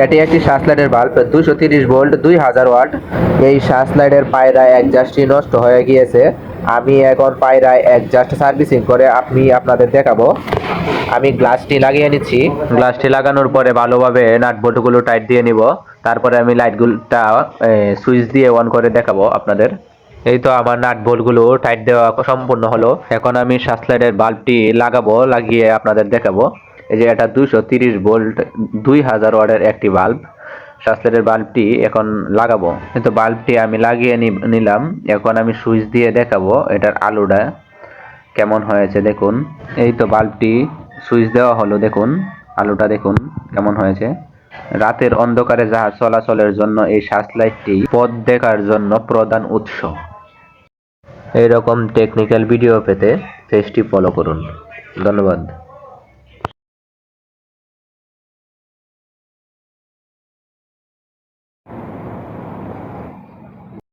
এটি একটি সার্চ লাইটের বাল্ব, 230 ভোল্ট, 2000 ওয়াট। এই সার্চ লাইটের পায়রা অ্যাডজাস্টটি নষ্ট হয়ে গিয়েছে। আমি এখন পায়রা অ্যাডজাস্ট সার্ভিসিং করে আপনাদের দেখাবো। আমি গ্লাসটি লাগিয়ে নিচ্ছি। গ্লাসটি লাগানোর পরে ভালোভাবে নাট বল্টুগুলো টাইট দিয়ে নিব। তারপরে আমি লাইটগুলোটা সুইচ দিয়ে অন করে দেখাবো আপনাদের। এই তো আমার নাট বোল্টগুলো টাইট দেওয়া সম্পূর্ণ হলো। এখন আমি সার্চ লাইটের বাল্বটি লাগাবো, লাগিয়ে আপনাদের দেখাবো। এই যে এটা 230 ভোল্ট 2000 ওয়াটের একটি বাল্ব। সার্চ লাইটের বাল্বটি এখন লাগাবো। কিন্তু বাল্বটি আমি লাগিয়ে নিলাম। এখন আমি সুইচ দিয়ে দেখাবো এটার আলোটা কেমন হয়েছে দেখুন। এই তো বাল্বটি সুইচ দেওয়া হলো, দেখুন আলোটা দেখুন কেমন হয়েছে। রাতের অন্ধকারে জাহাজ চলাচলের জন্য এই সার্চ লাইটটি পথ দেখার জন্য প্রধান উৎস। এইরকম টেকনিক্যাল ভিডিও পেতে পেজটি ফলো করুন। ধন্যবাদ।